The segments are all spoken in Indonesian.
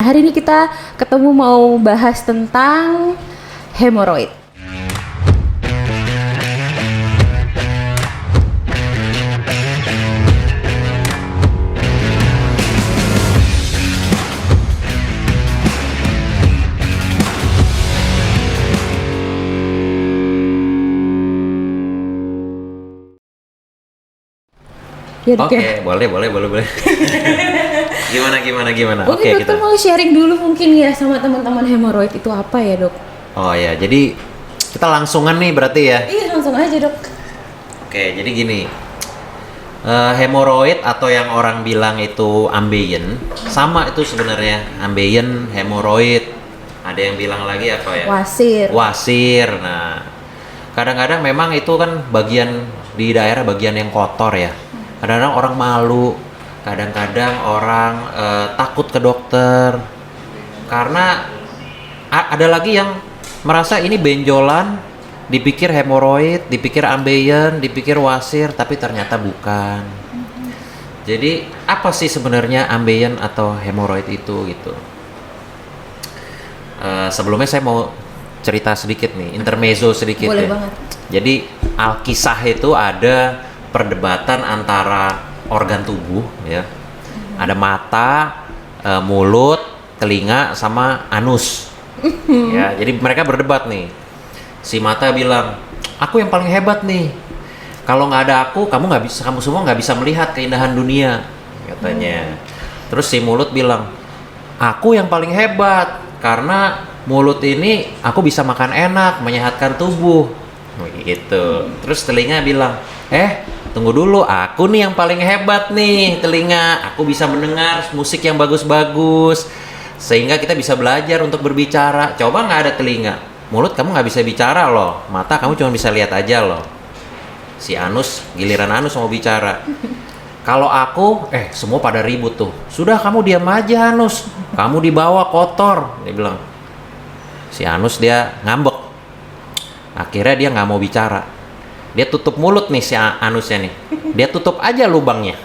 Hari ini kita ketemu mau bahas tentang hemoroid. Ya, Dok, Oke, ya? boleh. Gimana? Mungkin Oke, dokter kita. mau sharing dulu mungkin ya sama teman-teman hemoroid itu apa ya, Dok? Oh ya, jadi kita langsungan nih berarti ya. Iya, langsung aja, Dok. Oke, jadi gini. Hemoroid atau yang orang bilang itu ambeien, sama itu sebenarnya ambeien, hemoroid. Ada yang bilang lagi apa ya? Wasir. Wasir. Nah, kadang-kadang memang itu kan bagian di daerah bagian yang kotor ya. Kadang-kadang orang malu, kadang-kadang orang takut ke dokter karena ada lagi yang merasa ini benjolan, dipikir hemoroid, dipikir ambeien, dipikir wasir, tapi ternyata bukan. Jadi apa sih sebenarnya ambeien atau hemoroid itu gitu? Sebelumnya saya mau cerita sedikit nih, intermezzo sedikit. Boleh ya. banget. Jadi Alkisah itu ada perdebatan antara organ tubuh ya. Ada mata, mulut, telinga sama anus. Ya, jadi mereka berdebat nih. Si mata bilang, "Aku yang paling hebat nih. Kalau nggak ada aku, kamu semua nggak bisa melihat keindahan dunia," katanya. Terus si mulut bilang, "Aku yang paling hebat karena mulut ini aku bisa makan enak, menyehatkan tubuh." Gitu. Terus telinga bilang, tunggu dulu, aku nih yang paling hebat nih, telinga. Aku bisa mendengar musik yang bagus-bagus, sehingga kita bisa belajar untuk berbicara. Coba nggak ada telinga, mulut kamu nggak bisa bicara loh, mata kamu cuma bisa lihat aja loh. Si anus, giliran anus mau bicara. Kalau aku, semua pada ribut tuh. Sudah kamu diam aja anus, kamu dibawa kotor, dia bilang. Si anus dia ngambek. Akhirnya dia nggak mau bicara. Dia tutup mulut nih si anusnya nih. Dia tutup aja lubangnya.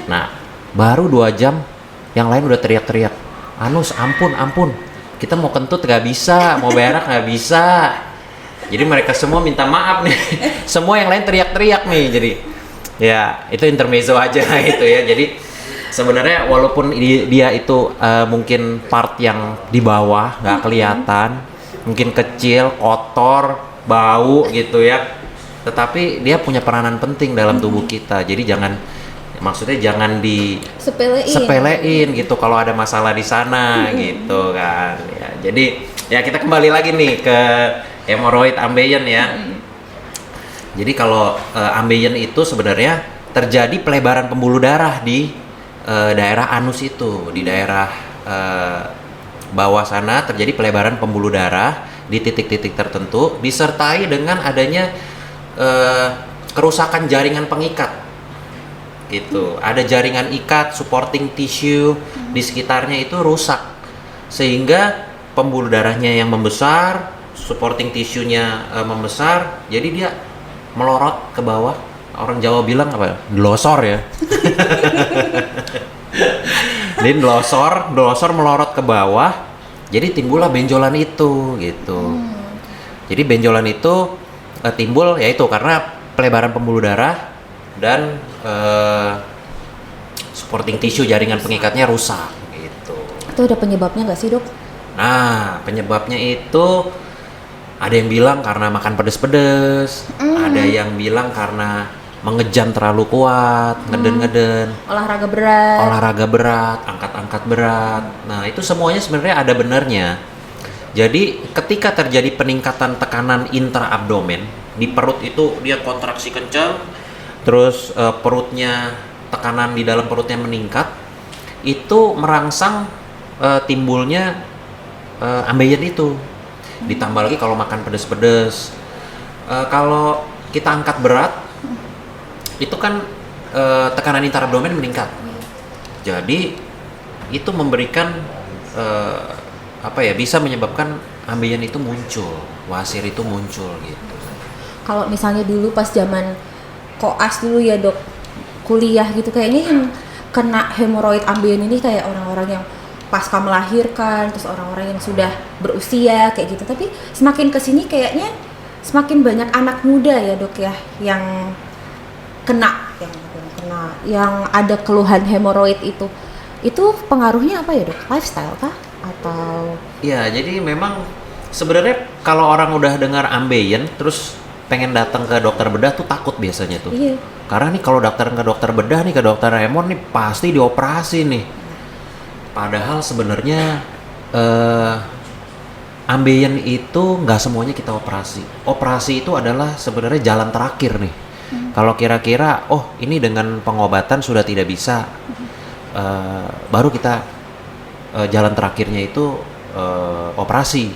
Nah, baru 2 jam yang lain udah teriak-teriak. Anus, ampun. Kita mau kentut nggak bisa, mau berak nggak bisa. Jadi mereka semua minta maaf nih. Semua yang lain teriak-teriak nih. Jadi ya itu intermezzo aja itu ya. Jadi sebenarnya walaupun dia itu mungkin part yang di bawah nggak kelihatan, mungkin kecil, kotor, bau gitu ya, tetapi dia punya peranan penting dalam tubuh kita. Jadi maksudnya jangan sepelein gitu kalau ada masalah di sana gitu kan ya. Jadi ya kita kembali lagi nih ke hemoroid ambeien ya. Jadi kalau ambeien itu sebenarnya terjadi pelebaran pembuluh darah di daerah anus itu, di daerah bawah sana terjadi pelebaran pembuluh darah di titik-titik tertentu, disertai dengan adanya kerusakan jaringan pengikat gitu. Ada jaringan ikat, supporting tissue di sekitarnya itu rusak, sehingga pembuluh darahnya yang membesar, supporting tissue-nya membesar, jadi dia melorot ke bawah. Orang Jawa bilang apa? Delosor ya. Jadi delosor melorot ke bawah, jadi timbullah benjolan itu gitu. Jadi benjolan itu timbul yaitu karena pelebaran pembuluh darah dan supporting tissue jaringan pengikatnya rusak gitu. Itu ada penyebabnya nggak sih, Dok? Nah, penyebabnya itu ada yang bilang karena makan pedes-pedes, ada yang bilang karena mengejam terlalu kuat, ngeden-ngeden, olahraga berat, angkat-angkat berat. Nah, itu semuanya sebenarnya ada benarnya. Jadi, ketika terjadi peningkatan tekanan intraabdomen, di perut itu dia kontraksi kencang, terus perutnya, tekanan di dalam perutnya meningkat, itu merangsang timbulnya ambeien itu. Ditambah lagi kalau makan pedes-pedes, kalau kita angkat berat, itu kan tekanan intraabdomen meningkat. Jadi itu memberikan bisa menyebabkan ambeien itu muncul, wasir itu muncul gitu. Kalau misalnya dulu pas zaman koas dulu ya, Dok, kuliah gitu, kayaknya yang kena hemoroid ambeien ini kayak orang-orang yang pasca melahirkan, terus orang-orang yang sudah berusia kayak gitu. Tapi semakin kesini kayaknya semakin banyak anak muda ya dok ya yang yang ada keluhan hemoroid itu. Itu pengaruhnya apa ya dok? Lifestyle kah? Atau? Ya, jadi memang sebenarnya kalau orang udah dengar ambeien terus pengen datang ke dokter bedah tuh takut biasanya tuh. Iya. Karena nih kalau datang ke dokter bedah nih, ke dokter Raymond nih pasti dioperasi nih. Padahal sebenarnya ambeien itu nggak semuanya kita operasi. Operasi itu adalah sebenarnya jalan terakhir nih. Kalau kira-kira, oh ini dengan pengobatan sudah tidak bisa, baru kita jalan terakhirnya itu operasi.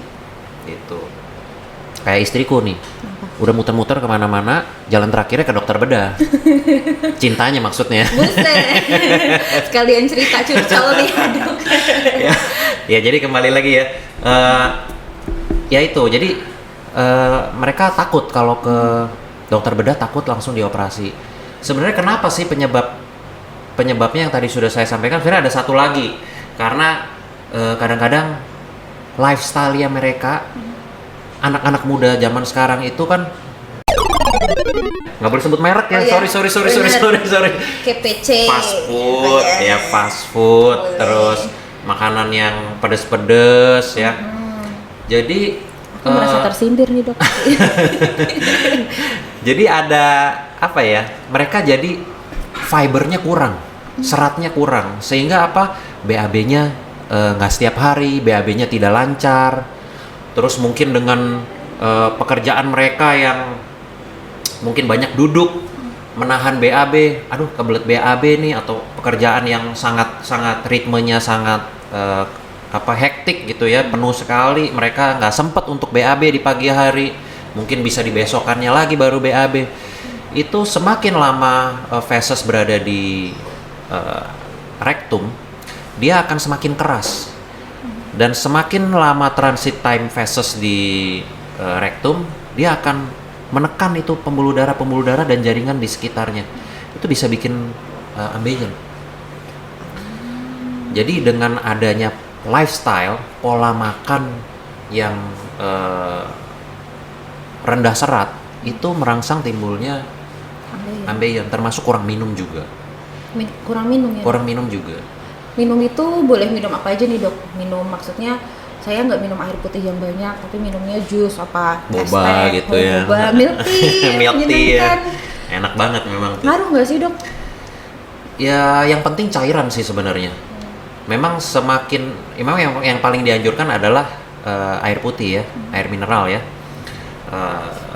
Gitu. Kayak istriku nih, udah muter-muter kemana-mana, jalan terakhirnya ke dokter bedah. Cintanya maksudnya. Buset. Sekalian cerita curcol nih dok. Ya jadi kembali lagi ya. Ya itu, jadi mereka takut kalau ke dokter bedah, takut langsung dioperasi. Sebenarnya kenapa sih penyebabnya yang tadi sudah saya sampaikan? Sebenarnya ada satu lagi, karena kadang-kadang lifestyle-nya mereka, anak-anak muda zaman sekarang itu kan nggak boleh sebut merek ya. Oh, iya. Sorry. KPC. Fast food, ya fast food, Boleh. terus makanan yang pedes-pedes ya. Jadi Aku merasa tersindir nih dok. jadi ada apa ya? Mereka jadi fibernya kurang, seratnya kurang, sehingga apa? BAB-nya nggak setiap hari, BAB-nya tidak lancar. Terus mungkin dengan pekerjaan mereka yang mungkin banyak duduk, menahan BAB, aduh kebelet BAB nih, atau pekerjaan yang sangat ritmenya sangat hektik gitu ya, penuh sekali, mereka nggak sempet untuk BAB di pagi hari, mungkin bisa dibesokannya lagi baru BAB. Itu semakin lama feses berada di rektum, dia akan semakin keras, dan semakin lama transit time feses di rektum, dia akan menekan itu pembuluh darah dan jaringan di sekitarnya. Itu bisa bikin ambeien. Jadi dengan adanya lifestyle, pola makan yang rendah serat, itu merangsang timbulnya ambeien, termasuk kurang minum juga. Kurang minum ya? Kurang minum juga. Minum itu boleh minum apa aja nih dok? Minum maksudnya saya nggak minum air putih yang banyak, tapi minumnya jus apa? Boba gitu ya. Boba, milk tea, Milk tea ya. menyenangkan. Enak banget memang tuh. Ngaruh nggak sih dok? Ya yang penting cairan sih sebenarnya. Memang yang paling dianjurkan adalah air putih ya, air mineral ya.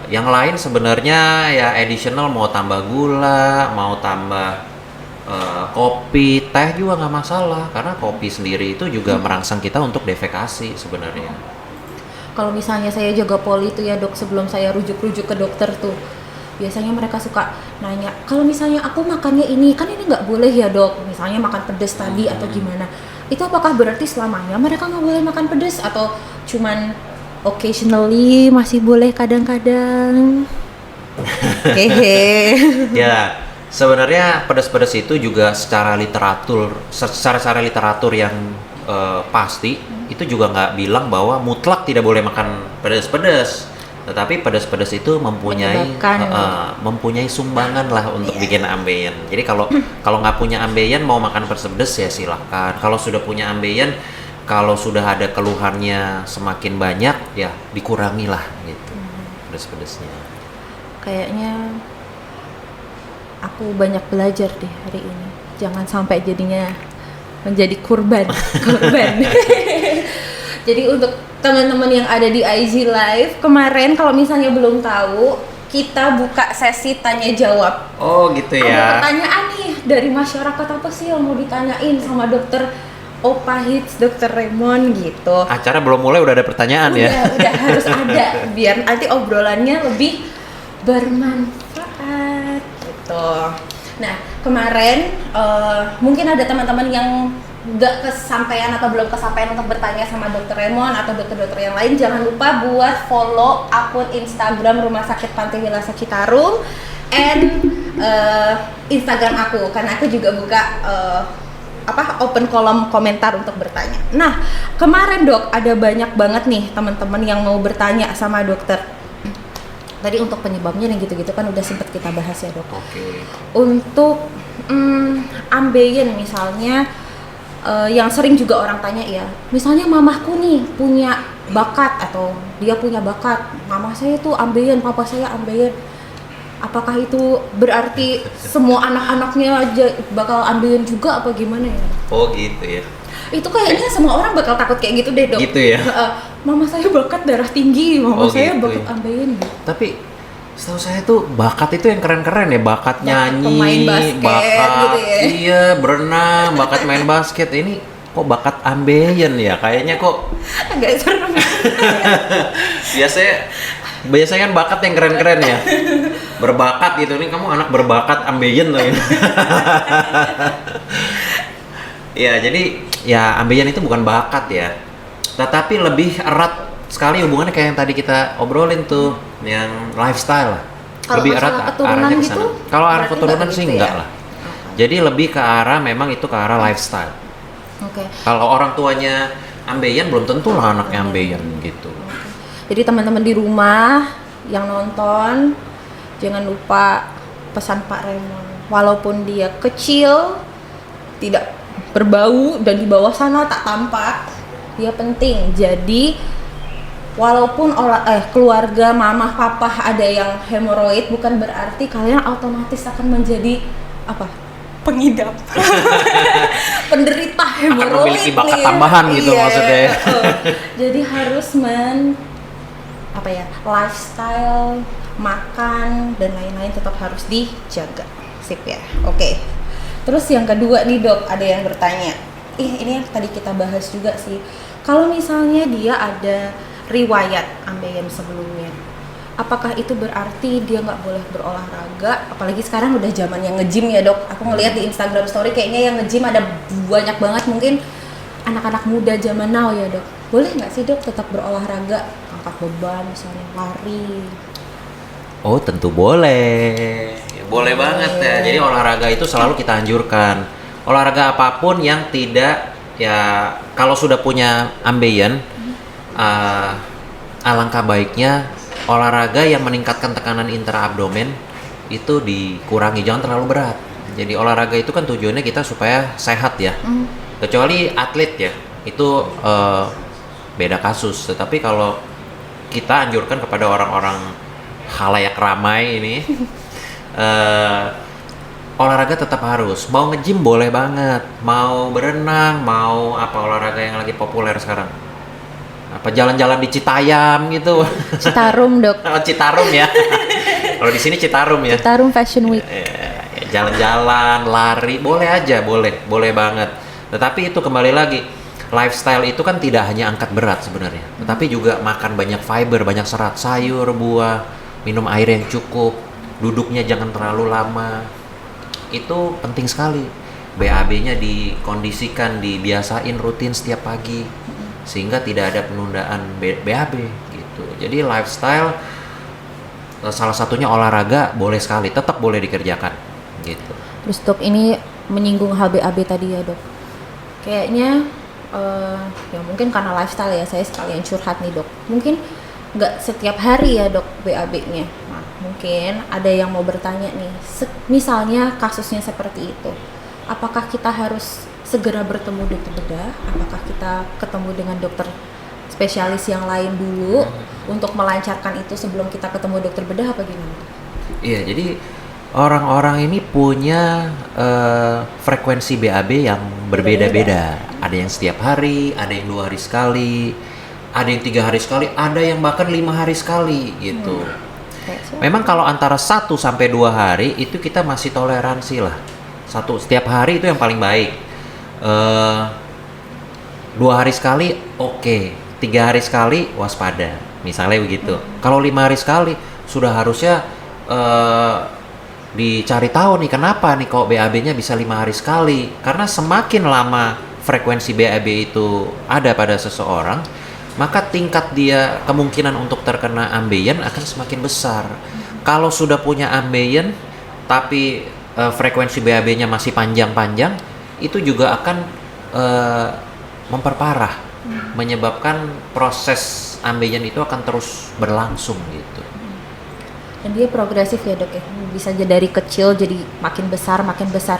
Yang lain sebenarnya ya additional, mau tambah gula, mau tambah kopi, teh juga nggak masalah, karena kopi sendiri itu juga merangsang kita untuk defekasi sebenarnya. Kalau misalnya saya jaga poli itu ya dok, sebelum saya rujuk-rujuk ke dokter tuh, biasanya mereka suka nanya, kalau misalnya aku makannya ini, kan ini nggak boleh ya dok, misalnya makan pedas tadi atau gimana, itu apakah berarti selamanya mereka nggak boleh makan pedas, atau cuman occasionally masih boleh kadang-kadang? Hehe. Ya, sebenarnya pedas-pedas itu juga secara literatur yang pasti itu juga nggak bilang bahwa mutlak tidak boleh makan pedas-pedas. Tetapi pedas-pedas itu mempunyai sumbangan lah untuk bikin ambeien. Jadi kalau nggak punya ambeien, mau makan pedas ya silahkan. Kalau sudah punya ambeien, kalau sudah ada keluhannya semakin banyak, ya dikurangi lah gitu pedas-pedasnya. Kayaknya aku banyak belajar deh hari ini. Jangan sampai jadinya menjadi korban. Jadi untuk teman-teman yang ada di IG Live, kemarin kalau misalnya belum tahu, kita buka sesi tanya jawab. Oh gitu ya. Ada pertanyaan nih dari masyarakat, apa sih yang mau ditanyain sama dokter Opa Hits, dokter Raymond gitu. Acara belum mulai udah ada pertanyaan ya. Udah harus ada biar nanti obrolannya lebih bermanfaat gitu. Nah kemarin mungkin ada teman-teman yang nggak kesampaian atau belum kesampaian untuk bertanya sama dokter Raymond atau dokter-dokter yang lain. Jangan lupa buat follow akun Instagram Rumah Sakit Pantai Wilasa Citarum and Instagram aku, karena aku juga buka open kolom komentar untuk bertanya. Nah, kemarin Dok ada banyak banget nih teman-teman yang mau bertanya sama dokter. Tadi untuk penyebabnya yang gitu-gitu kan udah sempet kita bahas ya Dok. Oke. Untuk ambeien misalnya, yang sering juga orang tanya ya, misalnya mamahku nih punya bakat atau dia punya bakat, mama saya tuh ambeien, papa saya ambeien. Apakah itu berarti semua anak-anaknya aja bakal ambeien juga apa gimana ya? Oh gitu ya. Itu kayaknya semua orang bakal takut kayak gitu deh Dok. Gitu ya. Mama saya bakat darah tinggi, mama saya gitu bakat ya. ambeien gitu. Tapi setahu saya tuh bakat itu yang keren-keren ya, bakat nyanyi, pemain basket bakat gitu ya. iya berenang, bakat main basket. Ini kok bakat ambeien ya? Kayaknya kok Agak serem. biasanya kan bakat yang keren-keren ya. Berbakat gitu, nih kamu anak berbakat ambeien tuh. Ya, jadi ya ambeien itu bukan bakat ya. Tetapi lebih erat sekali hubungannya kayak yang tadi kita obrolin tuh, yang lifestyle lah. Kalau Lebih masalah erat keturunan arahnya ke gitu, sana. Kalau arah berarti keturunan nggak sih gitu enggak ya? lah. Jadi lebih ke arah memang itu ke arah lifestyle. Oke. Kalau orang tuanya ambeien belum tentu lah anaknya ambeien gitu. Jadi teman-teman di rumah yang nonton, jangan lupa pesan Pak Raymond. Walaupun dia kecil, tidak berbau dan di bawah sana tak tampak, dia penting. Jadi walaupun keluarga mama papa ada yang hemoroid, bukan berarti kalian otomatis akan menjadi apa? Pengidap. Penderita hemoroid. Akan memiliki bakat nih. tambahan gitu Iya. maksudnya. Jadi harus lifestyle, makan dan lain-lain tetap harus dijaga. Sip ya. Oke. Terus yang kedua nih Dok, ada yang bertanya. Ini yang tadi kita bahas juga sih. Kalau misalnya dia ada riwayat ambeien sebelumnya, apakah itu berarti dia nggak boleh berolahraga? Apalagi sekarang udah zaman yang nge-gym ya Dok. Aku ngeliat di Instagram story kayaknya yang nge-gym ada banyak banget, mungkin anak-anak muda zaman now ya Dok. Boleh nggak sih Dok tetap berolahraga? Angkat beban misalnya, lari. Oh tentu boleh, boleh banget ya. Jadi olahraga itu selalu kita anjurkan. Olahraga apapun yang tidak ya, kalau sudah punya ambeien, alangkah baiknya olahraga yang meningkatkan tekanan intraabdomen itu dikurangi, jangan terlalu berat. Jadi olahraga itu kan tujuannya kita supaya sehat ya. Kecuali atlet ya, itu beda kasus. Tetapi kalau kita anjurkan kepada orang-orang khalayak ramai ini, olahraga tetap harus. Mau nge-gym boleh banget, mau berenang, mau apa olahraga yang lagi populer sekarang, apa jalan-jalan di Citayam gitu. Citarum Dok. Oh, Citarum ya. Kalau di sini Citarum ya. Citarum Fashion Week. Jalan-jalan, lari, boleh aja, boleh banget. Tetapi itu kembali lagi, lifestyle itu kan tidak hanya angkat berat sebenarnya, tetapi juga makan banyak fiber, banyak serat, sayur, buah, minum air yang cukup, duduknya jangan terlalu lama. Itu penting sekali. BAB-nya dikondisikan, dibiasain rutin setiap pagi, sehingga tidak ada penundaan BAB gitu. Jadi lifestyle, salah satunya olahraga boleh sekali, tetap boleh dikerjakan gitu. Terus Dok, ini menyinggung HBAB tadi ya Dok. Kayaknya ya mungkin karena lifestyle ya, saya sekalian curhat nih Dok. Mungkin nggak setiap hari ya Dok BAB-nya. Nah, mungkin ada yang mau bertanya nih, misalnya kasusnya seperti itu, apakah kita harus segera bertemu dokter bedah? Apakah kita ketemu dengan dokter spesialis yang lain dulu untuk melancarkan itu sebelum kita ketemu dokter bedah apa gimana? Iya, jadi orang-orang ini punya frekuensi BAB yang berbeda-beda. Ada yang setiap hari, ada yang 2 hari sekali, ada yang 3 hari sekali, ada yang bahkan 5 hari sekali gitu. Memang kalau antara 1 sampai 2 hari itu kita masih toleransi lah. Setiap hari itu yang paling baik. 2 hari sekali oke. 3 hari sekali waspada. Misalnya begitu. Kalau 5 hari sekali sudah harusnya dicari tahu nih kenapa nih kok BAB-nya bisa 5 hari sekali. Karena semakin lama frekuensi BAB itu ada pada seseorang, maka tingkat dia kemungkinan untuk terkena ambeien akan semakin besar. Kalau sudah punya ambeien tapi frekuensi BAB-nya masih panjang-panjang, itu juga akan memperparah, menyebabkan proses ambeien itu akan terus berlangsung gitu. Dan dia progresif ya dok ya, bisa aja dari kecil jadi makin besar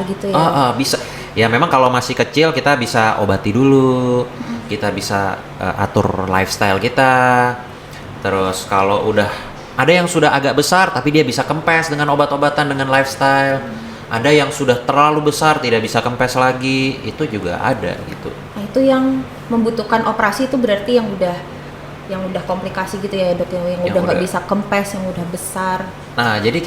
gitu ya. Bisa. Ya memang kalau masih kecil kita bisa obati dulu, kita bisa atur lifestyle kita. Terus kalau udah ada yang sudah agak besar tapi dia bisa kempes dengan obat-obatan, dengan lifestyle. Ada yang sudah terlalu besar tidak bisa kempes lagi, itu juga ada gitu. Nah itu yang membutuhkan operasi itu berarti yang udah komplikasi gitu ya dok, yang udah nggak bisa kempes, yang udah besar. Nah jadi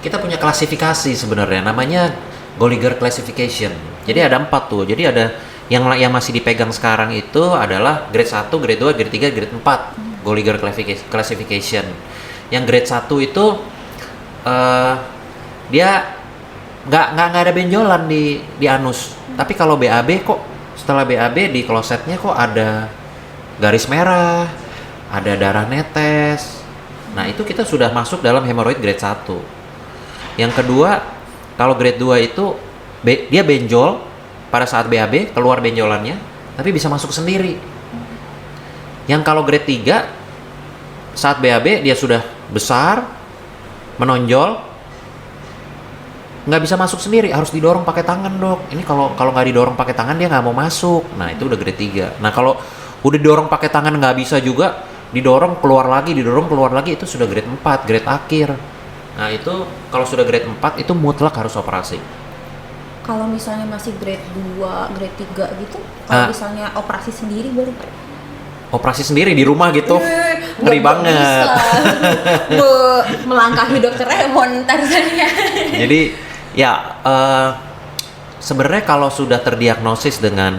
kita punya klasifikasi sebenarnya, namanya Gallagher classification. Jadi ada 4 tuh. Jadi ada yang masih dipegang sekarang itu adalah grade 1, grade 2, grade 3, grade 4. Gallagher classification. Yang grade 1 itu dia nggak ada benjolan di anus. Tapi kalau BAB kok setelah BAB di klosetnya kok ada garis merah, ada darah netes. Nah, itu kita sudah masuk dalam hemoroid grade 1. Yang kedua, kalau grade 2 itu dia benjol pada saat BAB, keluar benjolannya, tapi bisa masuk sendiri. Yang kalau grade 3 saat BAB dia sudah besar, menonjol, nggak bisa masuk sendiri, harus didorong pakai tangan dok. Ini kalau nggak didorong pakai tangan dia nggak mau masuk. Nah itu udah grade 3. Nah kalau udah didorong pakai tangan nggak bisa juga, didorong keluar lagi, itu sudah grade 4, grade akhir. Nah itu kalau sudah grade 4 itu mutlak harus operasi. Kalau misalnya masih grade 2, grade 3 gitu, kalau misalnya operasi sendiri boleh? Operasi sendiri di rumah gitu, ngeri banget. Melangkahi dokter Emon tarzannya. Jadi ya sebenarnya kalau sudah terdiagnosis dengan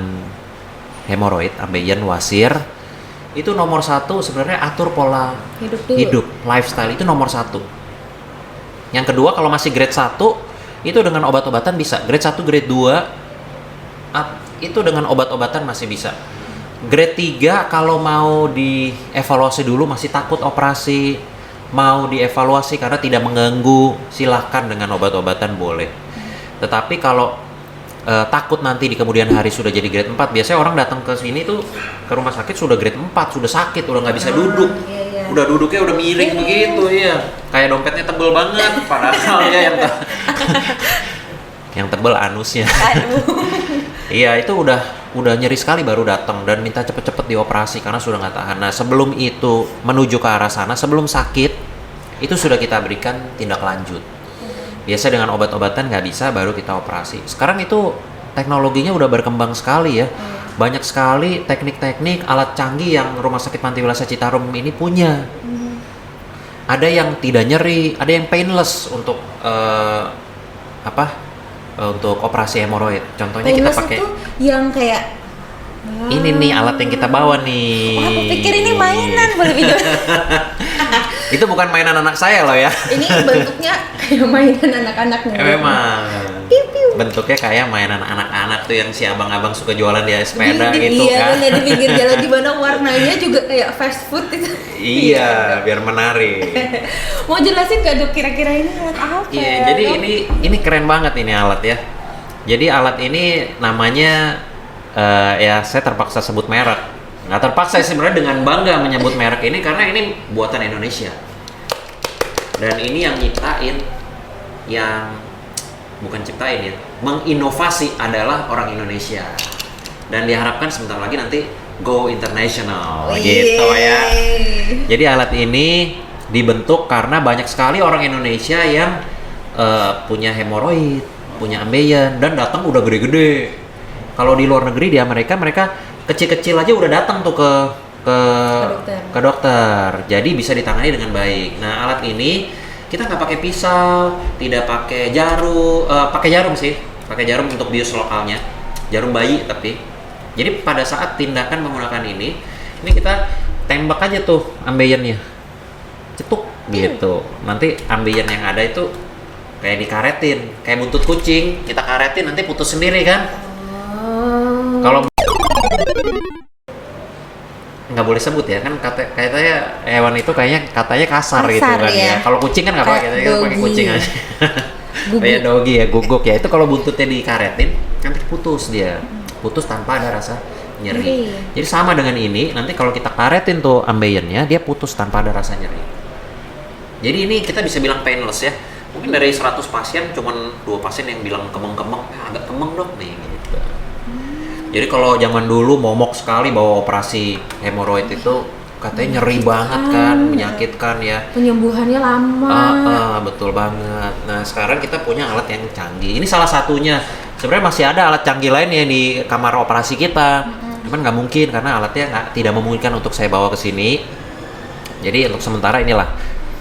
hemoroid, ambeien, wasir, itu nomor 1 sebenarnya atur pola hidup, lifestyle itu nomor 1. Yang kedua kalau masih grade 1 itu dengan obat-obatan bisa. Grade 1, grade 2 itu dengan obat-obatan masih bisa. Grade 3 kalau mau dievaluasi dulu, masih takut operasi, mau dievaluasi karena tidak mengganggu, silahkan dengan obat-obatan boleh. Tetapi kalau takut nanti di kemudian hari sudah jadi grade 4, biasanya orang datang ke sini tuh ke rumah sakit sudah grade 4, sudah sakit, udah nggak bisa duduk. Iya. Udah duduknya udah miring begitu ya. Kayak dompetnya tebel banget, padahal ya yang tebel anusnya. Iya, itu udah nyeri sekali baru datang dan minta cepet-cepet dioperasi karena sudah nggak tahan. Nah, sebelum itu menuju ke arah sana, sebelum sakit, itu sudah kita berikan tindak lanjut. Biasa dengan obat-obatan nggak bisa, baru kita operasi. Sekarang itu teknologinya udah berkembang sekali ya. Banyak sekali teknik-teknik, alat canggih yang Rumah Sakit Pantiwilasa Citarum ini punya. Ada yang tidak nyeri, ada yang painless untuk untuk operasi hemoroid. Contohnya kita pakai yang kayak ini nih alat yang kita bawa nih. Wah, aku pikir ini mainan, boleh pinjam. Itu bukan mainan anak saya loh ya. Ini bentuknya kayak mainan anak-anak nih. Memang. Bentuknya kayak mainan anak-anak tuh yang si abang-abang suka jualan di sepeda gitu kan. Iya, di pinggir jalan di mana warnanya juga kayak fast food itu. Iya, biar menarik. Mau jelasin nggak dok kira-kira ini alat apa? Iya, jadi ini keren banget ini alat ya. Jadi alat ini namanya ya saya terpaksa sebut merek. Nggak terpaksa sebenarnya, dengan bangga menyebut merek ini karena ini buatan Indonesia. Dan ini yang nyiptain, yang bukan ciptain ya, menginovasi adalah orang Indonesia. Dan diharapkan sebentar lagi nanti go international gitu ya. Jadi alat ini dibentuk karena banyak sekali orang Indonesia yang punya hemoroid, punya ambeien dan datang udah gede-gede. Kalau di luar negeri, di Amerika, mereka kecil-kecil aja udah datang tuh ke dokter. Jadi bisa ditangani dengan baik. Nah, alat ini kita nggak pakai pisau, tidak pakai jarum, pakai jarum sih, pakai jarum untuk bius lokalnya, jarum bayi tapi. Jadi pada saat tindakan menggunakan ini kita tembak aja tuh ambeiennya, cetuk gitu. Nanti ambeien yang ada itu kayak dikaretin, kayak buntut kucing, kita karetin nanti putus sendiri kan. Kalau nggak boleh sebut ya kan, katanya hewan itu katanya kasar gitu kan ya. Kalau kucing kan nggak pakai, kita pakai kucing aja. Kayak dogi ya, guguk ya. Itu kalau buntutnya dikaretin, nanti putus dia, putus tanpa ada rasa nyeri. Nyeri. Jadi sama dengan ini, nanti kalau kita karetin tuh ambeien-nya, dia putus tanpa ada rasa nyeri. Jadi ini kita bisa bilang painless ya. Mungkin dari 100 pasien cuman 2 pasien yang bilang kemeng-kemeng, agak kemeng dok nih gitu. Jadi kalau zaman dulu momok sekali bawa operasi hemoroid itu katanya nyeri banget kan, menyakitkan ya. Penyembuhannya lama. Betul banget. Nah sekarang kita punya alat yang canggih. Ini salah satunya. Sebenarnya masih ada alat canggih lain ya di kamar operasi kita. Cuman nggak mungkin karena alatnya tidak memungkinkan untuk saya bawa ke sini. Jadi untuk sementara inilah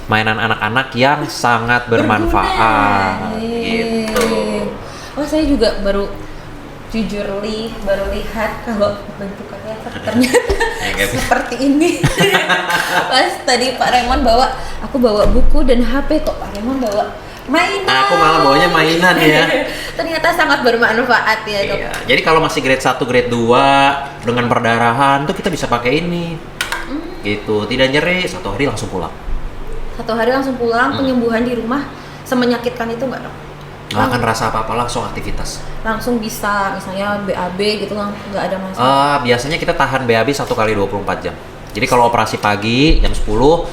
mainan anak-anak yang sangat bermanfaat. Gitu. Oh saya juga baru baru lihat kalau bentukannya ternyata seperti ini. Pas tadi Pak Raymond aku bawa buku dan HP, kok Pak Raymond bawa mainan. Aku malah bawanya mainan ya. Ternyata sangat bermanfaat ya dok. Iya. Jadi kalau masih grade 1, grade 2 dengan perdarahan tuh kita bisa pakai ini. Gitu, tidak nyeri, 1 hari langsung pulang. 1 hari langsung pulang, penyembuhan di rumah semenyakitkan itu nggak dok? Nggak akan rasa apa-apa, langsung aktivitas. Langsung bisa, misalnya BAB gitu nggak ada masalah? Biasanya kita tahan BAB 1 kali 24 jam. Jadi kalau operasi pagi jam 10,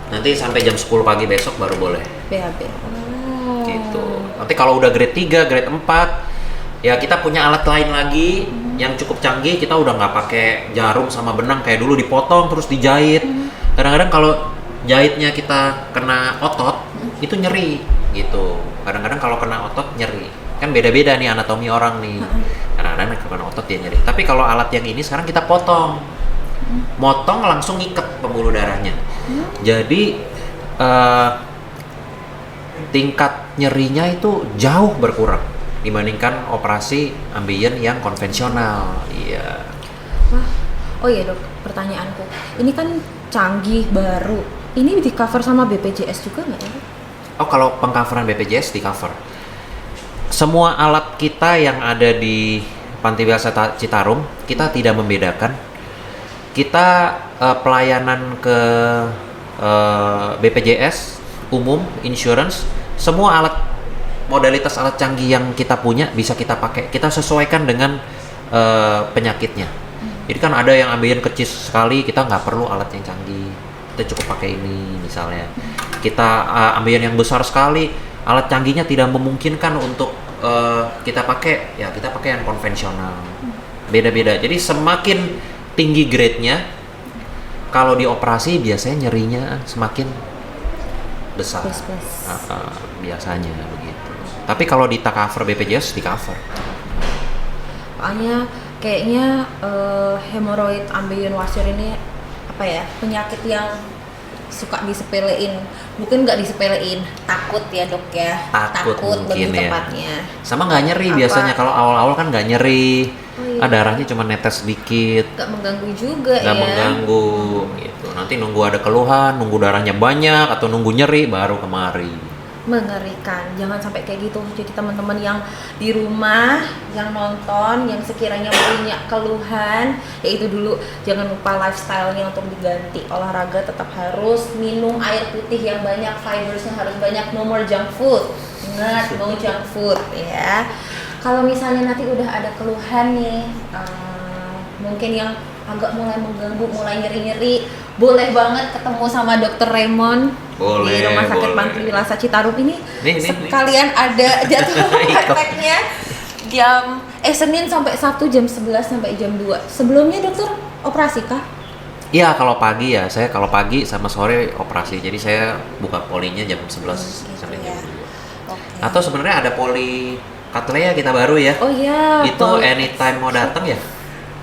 nanti sampai jam 10 pagi besok baru boleh. BAB. Gitu. Nanti kalau udah grade 3, grade 4, ya kita punya alat lain lagi yang cukup canggih. Kita udah nggak pakai jarum sama benang kayak dulu dipotong terus dijahit. Kadang-kadang kalau jahitnya kita kena otot, itu nyeri gitu. Kadang-kadang kalau kena otot nyeri. Kan beda-beda nih anatomi orang nih. Kadang-kadang kena otot dia nyeri. Tapi kalau alat yang ini sekarang kita potong. Motong langsung ngikat pembuluh darahnya. Jadi tingkat nyerinya itu jauh berkurang dibandingkan operasi ambeien yang konvensional. Iya. Wah. Oh iya dok, pertanyaanku. Ini kan canggih baru. Ini di cover sama BPJS juga nggak ya? Oh, kalau pengcoveran BPJS di cover. Semua alat kita yang ada di Panti Biasa Citarum, kita tidak membedakan. Kita pelayanan ke BPJS, umum, insurance, semua modalitas alat canggih yang kita punya bisa kita pakai. Kita sesuaikan dengan penyakitnya. Jadi kan ada yang ambeien kecil sekali, kita nggak perlu alat yang canggih. Kita cukup pakai ini misalnya. Kita ambeien yang besar sekali, alat canggihnya tidak memungkinkan untuk kita pakai, ya kita pakai yang konvensional. Beda-beda. Jadi semakin tinggi grade-nya, kalau dioperasi biasanya nyerinya semakin besar. Biasanya begitu. Tapi kalau di cover BPJS di cover. Soalnya kayaknya hemoroid ambeien wasir ini apa ya, penyakit yang suka disepelein. Mungkin nggak disepelein, takut ya dok ya. Takut lebih tepatnya. Sama nggak nyeri biasanya, kalau awal-awal kan nggak nyeri. Darahnya cuma netes sedikit. Nggak mengganggu juga nggak mengganggu gitu. Nanti nunggu ada keluhan, nunggu darahnya banyak atau nunggu nyeri baru kemari. Mengerikan, jangan sampai kayak gitu. Jadi teman-teman yang di rumah, yang nonton, yang sekiranya punya keluhan, yaitu dulu jangan lupa lifestyle-nya untuk diganti. Olahraga tetap harus, minum air putih yang banyak, fibersnya harus banyak, no more junk food. Ingat, no junk food ya. Kalau misalnya nanti udah ada keluhan nih, mungkin yang agak mulai mengganggu, mulai nyeri-nyeri, boleh banget ketemu sama Dr. Raymond di Rumah Sakit Panti Wilasa Citarum ini. Sekalian ada jadwal prakteknya Senin sampai Sabtu jam 11 sampai jam 2. Sebelumnya dokter operasi kah? Iya, kalau pagi ya. Saya kalau pagi sama sore operasi. Jadi saya buka polinya jam 11 sampai jam 2. Okay. Atau sebenarnya ada poli Cattleya kita baru ya. Oh iya. Itu anytime mau datang ya?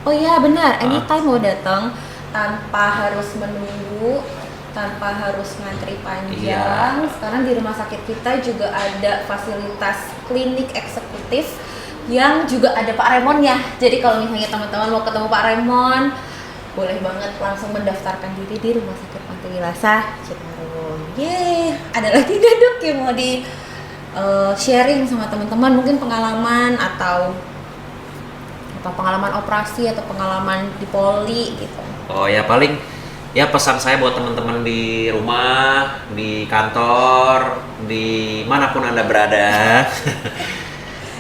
Oh iya benar, anytime mau datang tanpa harus menunggu, tanpa harus ngantri panjang. Iya. Sekarang di rumah sakit kita juga ada fasilitas klinik eksekutif yang juga ada Pak Raymondnya. Jadi kalau misalnya teman-teman mau ketemu Pak Raymond, boleh banget langsung mendaftarkan diri di Rumah Sakit Panti Wilasa Citarum. Yeay, ada lagi nggak dok yang mau di sharing sama teman-teman, mungkin pengalaman atau pengalaman operasi atau pengalaman di poli gitu. Oh ya, paling ya pesan saya buat teman-teman di rumah, di kantor, di manapun Anda berada.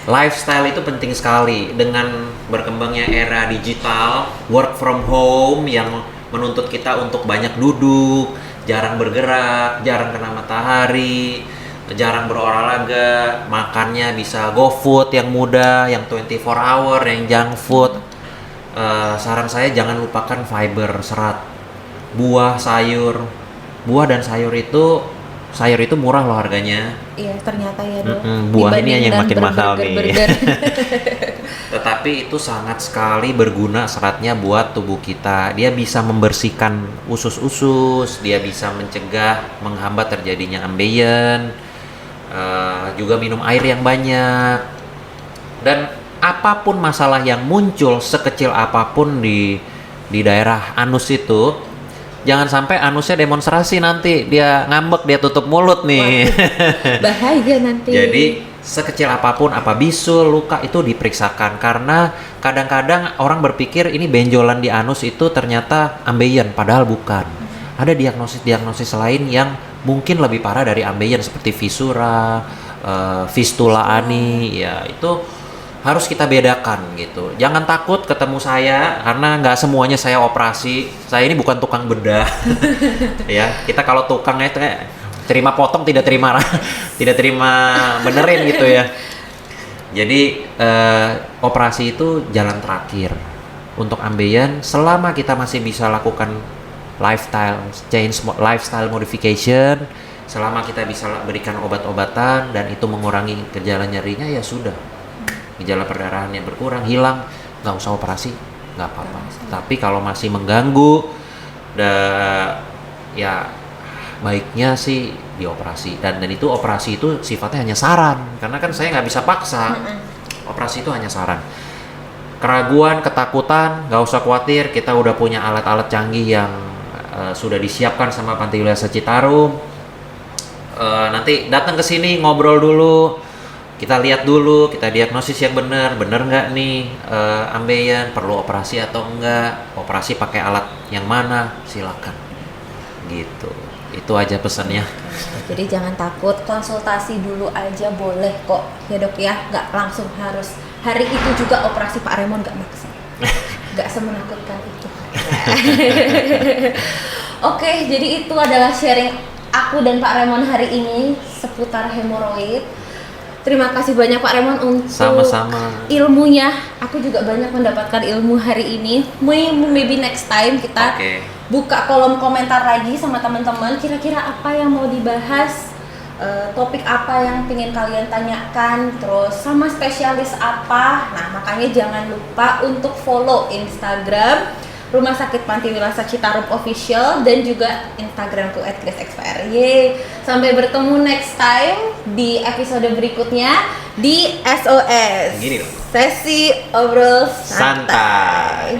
lifestyle itu penting sekali. Dengan berkembangnya era digital, work from home yang menuntut kita untuk banyak duduk, jarang bergerak, jarang kena matahari, jarang berolahraga, makannya bisa GoFood yang mudah, yang 24 hour, yang junk food. Saran saya jangan lupakan fiber, serat, buah, sayur. Buah dan sayur itu murah loh harganya. Iya, ternyata ya dok. Buah ini yang Dibandingkan makin mahal nih. burger. Tetapi itu sangat sekali berguna seratnya buat tubuh kita. Dia bisa membersihkan usus-usus, dia bisa mencegah, menghambat terjadinya ambeien, juga minum air yang banyak. Dan apapun masalah yang muncul, sekecil apapun di daerah anus itu, jangan sampai anusnya demonstrasi nanti, dia ngambek, dia tutup mulut nih. Bahaya nanti. Jadi sekecil apapun, apa bisul, luka itu diperiksakan, karena kadang-kadang orang berpikir ini benjolan di anus itu ternyata ambeien, padahal bukan. Ada diagnosis lain yang mungkin lebih parah dari ambeien seperti visura, fistula ani, ya itu harus kita bedakan gitu. Jangan takut ketemu saya karena nggak semuanya saya operasi. Saya ini bukan tukang bedah. Ya, kita kalau tukangnya itu terima potong tidak terima benerin gitu ya. Jadi operasi itu jalan terakhir untuk ambeien. Selama kita masih bisa lakukan lifestyle modification, selama kita bisa berikan obat-obatan dan itu mengurangi gejala nyerinya, ya sudah. Gejala perdarahan yang berkurang, hilang, nggak usah operasi, nggak apa-apa. Tapi kalau masih mengganggu, ya baiknya sih dioperasi. Dan itu operasi itu sifatnya hanya saran, karena kan saya nggak bisa paksa. Operasi itu hanya saran. Keraguan, ketakutan, nggak usah khawatir. Kita udah punya alat-alat canggih yang sudah disiapkan sama Panti Wilasa Citarum. Nanti datang ke sini ngobrol dulu. Kita lihat dulu, kita diagnosis yang benar nggak nih ambeien, perlu operasi atau enggak, operasi pakai alat yang mana, silakan. Gitu. Itu aja pesannya. Jadi jangan takut, konsultasi dulu aja boleh kok ya dok ya, nggak langsung harus hari itu juga operasi. Pak Raymond nggak maksa, nggak semenakutkan itu. Oke, jadi itu adalah sharing aku dan Pak Raymond hari ini seputar hemoroid. Terima kasih banyak Pak Raymond untuk sama-sama ilmunya. Aku juga banyak mendapatkan ilmu hari ini. Maybe next time kita buka kolom komentar lagi sama teman-teman. Kira-kira apa yang mau dibahas, topik apa yang pengen kalian tanyakan, terus sama spesialis apa. Nah makanya jangan lupa untuk follow Instagram Rumah Sakit Panti Wilasa Citarum Official dan juga Instagramku @graceXPRY. Sampai bertemu next time di episode berikutnya di SOS. Gini dong. Sesi obrol santai.